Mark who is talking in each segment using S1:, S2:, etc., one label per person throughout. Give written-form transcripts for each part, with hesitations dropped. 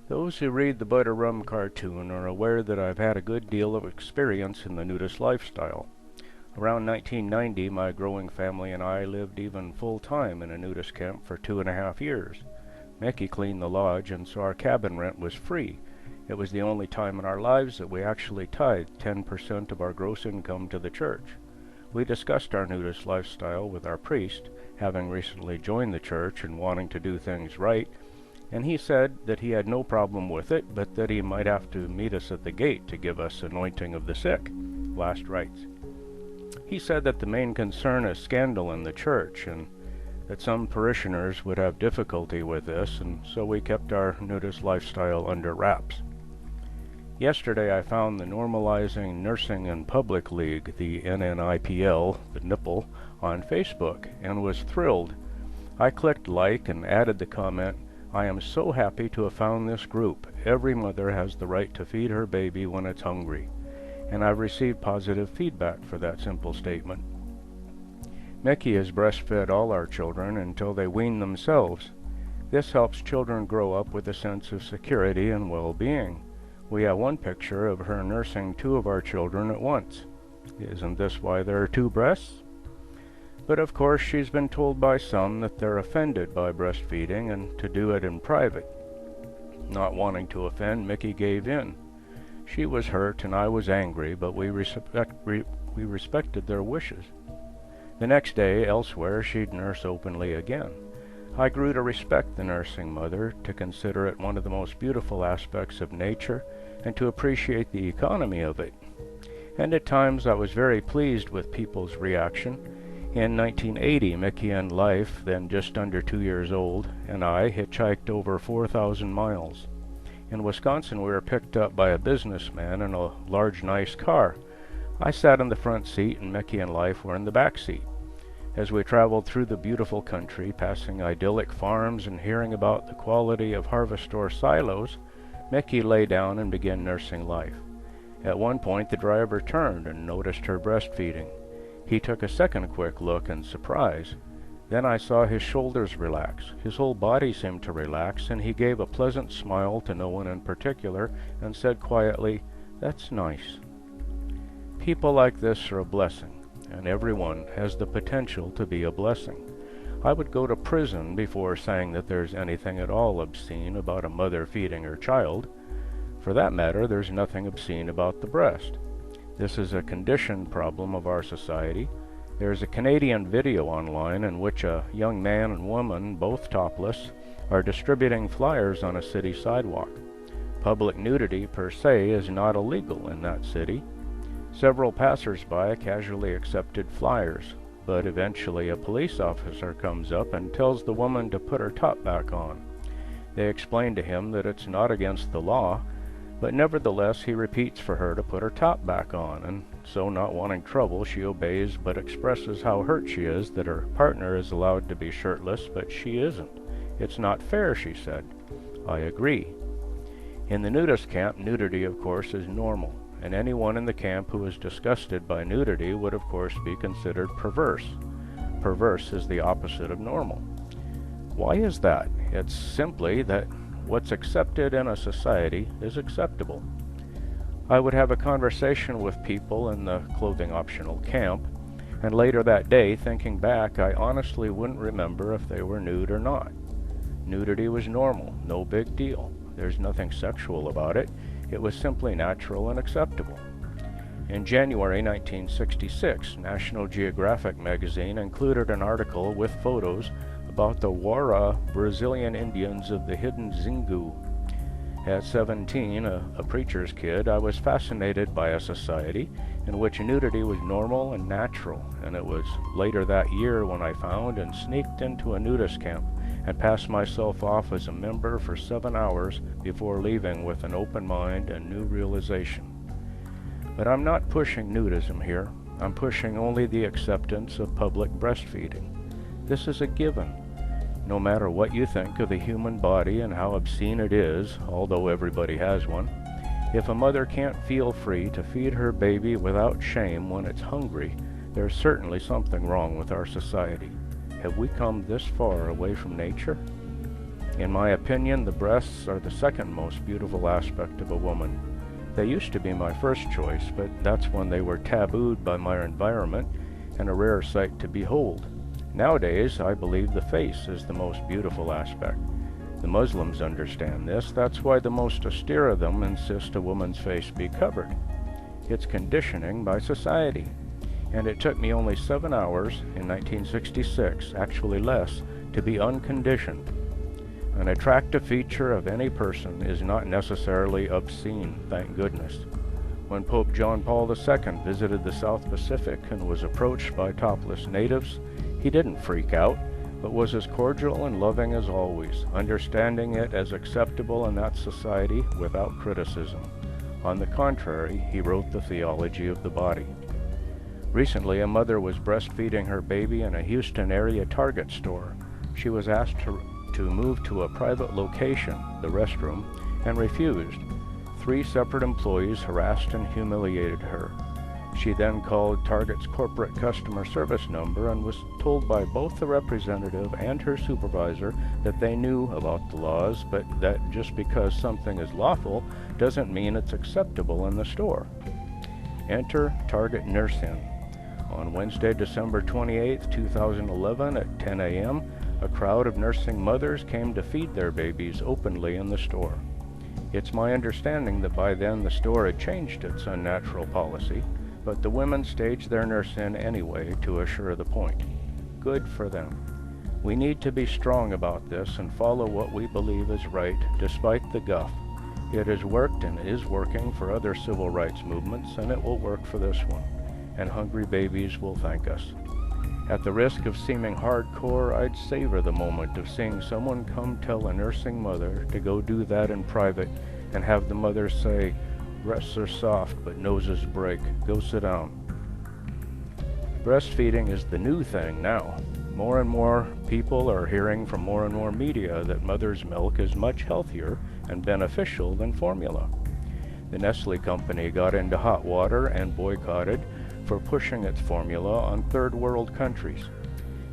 S1: Those who read the Butter Rum cartoon are aware that I've had a good deal of experience in the nudist lifestyle. Around 1990, my growing family and I lived even full-time in a nudist camp for 2.5 years. Mickey cleaned the lodge, and so our cabin rent was free. It was the only time in our lives that we actually tithed 10% of our gross income to the church. We discussed our nudist lifestyle with our priest, having recently joined the church and wanting to do things right, and he said that he had no problem with it, but that he might have to meet us at the gate to give us anointing of the sick, last rites. He said that the main concern is scandal in the church, and that some parishioners would have difficulty with this, and so we kept our nudist lifestyle under wraps. Yesterday I found the Normalizing Nursing in Public League, the NNIPL, the nipple, on Facebook, and was thrilled. I clicked like and added the comment, "I am so happy to have found this group. Every mother has the right to feed her baby when it's hungry." And I've received positive feedback for that simple statement. Mickey has breastfed all our children until they wean themselves. This helps children grow up with a sense of security and well-being. We have one picture of her nursing 2 of our children at once. Isn't this why there are 2 breasts? But of course she's been told by some that they're offended by breastfeeding and to do it in private. Not wanting to offend, Mickey gave in. She was hurt and I was angry, but we respected their wishes. The next day, elsewhere, she'd nurse openly again. I grew to respect the nursing mother, to consider it one of the most beautiful aspects of nature, and to appreciate the economy of it. And at times I was very pleased with people's reaction. In 1980, Mickey and Life, then just under 2 years old, and I hitchhiked over 4,000 miles. In Wisconsin, we were picked up by a businessman in a large, nice car. I sat in the front seat, and Mickey and Life were in the back seat. As we traveled through the beautiful country, passing idyllic farms and hearing about the quality of harvester silos, Mickey lay down and began nursing Life. At one point, the driver turned and noticed her breastfeeding. He took a second quick look in surprise. Then I saw his shoulders relax. His whole body seemed to relax, and he gave a pleasant smile to no one in particular and said quietly, "That's nice." People like this are a blessing, and everyone has the potential to be a blessing. I would go to prison before saying that there's anything at all obscene about a mother feeding her child. For that matter, there's nothing obscene about the breast. This is a conditioned problem of our society. There's a Canadian video online in which a young man and woman, both topless, are distributing flyers on a city sidewalk. Public nudity per se is not illegal in that city. Several passers-by casually accepted flyers, but eventually a police officer comes up and tells the woman to put her top back on. They explain to him that it's not against the law, but nevertheless he repeats for her to put her top back on, and so, not wanting trouble, she obeys but expresses how hurt she is that her partner is allowed to be shirtless but she isn't. "It's not fair," she said. I agree. In the nudist camp, nudity of course is normal, and anyone in the camp who is disgusted by nudity would of course be considered perverse. Perverse is the opposite of normal. Why is that? It's simply that what's accepted in a society is acceptable. I would have a conversation with people in the clothing optional camp, and later that day, thinking back, I honestly wouldn't remember if they were nude or not. Nudity was normal, no big deal. There's nothing sexual about it. It was simply natural and acceptable. In January 1966, National Geographic magazine included an article with photos about the Wara Brazilian Indians of the hidden Xingu. At 17, a preacher's kid, I was fascinated by a society in which nudity was normal and natural, and it was later that year when I found and sneaked into a nudist camp and passed myself off as a member for 7 hours before leaving with an open mind and new realization. But I'm not pushing nudism here. I'm pushing only the acceptance of public breastfeeding. This is a given. No matter what you think of the human body and how obscene it is, although everybody has one, if a mother can't feel free to feed her baby without shame when it's hungry, there's certainly something wrong with our society. Have we come this far away from nature? In my opinion, the breasts are the second most beautiful aspect of a woman. They used to be my first choice, but that's when they were tabooed by my environment and a rare sight to behold. Nowadays, I believe the face is the most beautiful aspect. The Muslims understand this. That's why the most austere of them insist a woman's face be covered. It's conditioning by society. And it took me only 7 hours in 1966, actually less, to be unconditioned. An attractive feature of any person is not necessarily obscene, thank goodness. When Pope John Paul II visited the South Pacific and was approached by topless natives, he didn't freak out, but was as cordial and loving as always, understanding it as acceptable in that society without criticism. On the contrary, he wrote the theology of the body. Recently, a mother was breastfeeding her baby in a Houston area Target store. She was asked to move to a private location, the restroom, and refused. 3 separate employees harassed and humiliated her. She then called Target's corporate customer service number and was told by both the representative and her supervisor that they knew about the laws, but that just because something is lawful doesn't mean it's acceptable in the store. Enter Target Nursing. On Wednesday, December 28, 2011 at 10 a.m., a crowd of nursing mothers came to feed their babies openly in the store. It's my understanding that by then the store had changed its unnatural policy, but the women staged their nurse in anyway to assure the point. Good for them. We need to be strong about this and follow what we believe is right, despite the guff. It has worked and is working for other civil rights movements, and it will work for this one. And hungry babies will thank us. At the risk of seeming hardcore, I'd savor the moment of seeing someone come tell a nursing mother to go do that in private and have the mother say, "Breasts are soft, but noses break. Go sit down." Breastfeeding is the new thing now. More and more people are hearing from more and more media that mother's milk is much healthier and beneficial than formula. The Nestle company got into hot water and boycotted for pushing its formula on third world countries.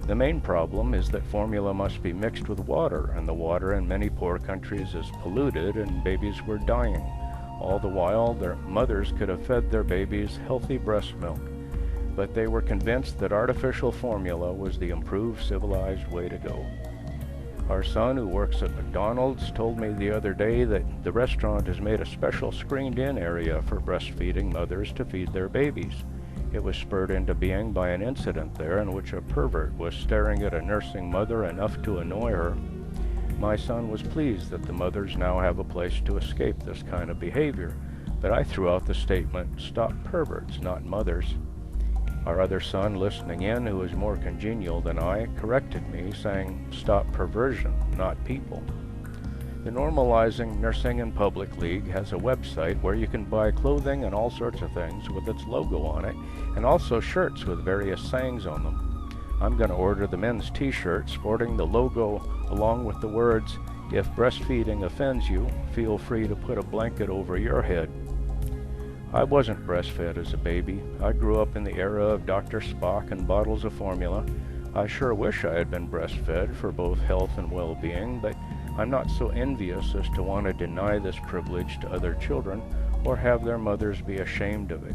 S1: The main problem is that formula must be mixed with water, and the water in many poor countries is polluted and babies were dying. All the while, their mothers could have fed their babies healthy breast milk, but they were convinced that artificial formula was the improved, civilized way to go. Our son, who works at McDonald's, told me the other day that the restaurant has made a special screened-in area for breastfeeding mothers to feed their babies. It was spurred into being by an incident there in which a pervert was staring at a nursing mother enough to annoy her. My son was pleased that the mothers now have a place to escape this kind of behavior, but I threw out the statement, "Stop perverts, not mothers." Our other son, listening in, who is more congenial than I, corrected me, saying, "Stop perversion, not people." The Normalizing Nursing in Public League has a website where you can buy clothing and all sorts of things with its logo on it, and also shirts with various sayings on them. I'm going to order the men's t-shirt sporting the logo along with the words, "If breastfeeding offends you, feel free to put a blanket over your head." I wasn't breastfed as a baby. I grew up in the era of Dr. Spock and bottles of formula. I sure wish I had been breastfed for both health and well-being, but I'm not so envious as to want to deny this privilege to other children or have their mothers be ashamed of it.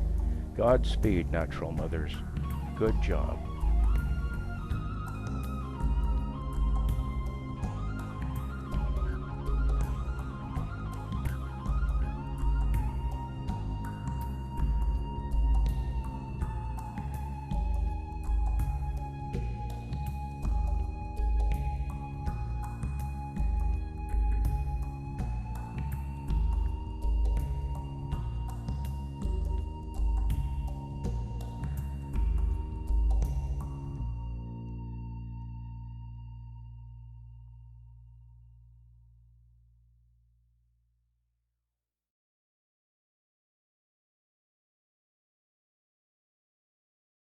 S1: Godspeed, natural mothers. Good job.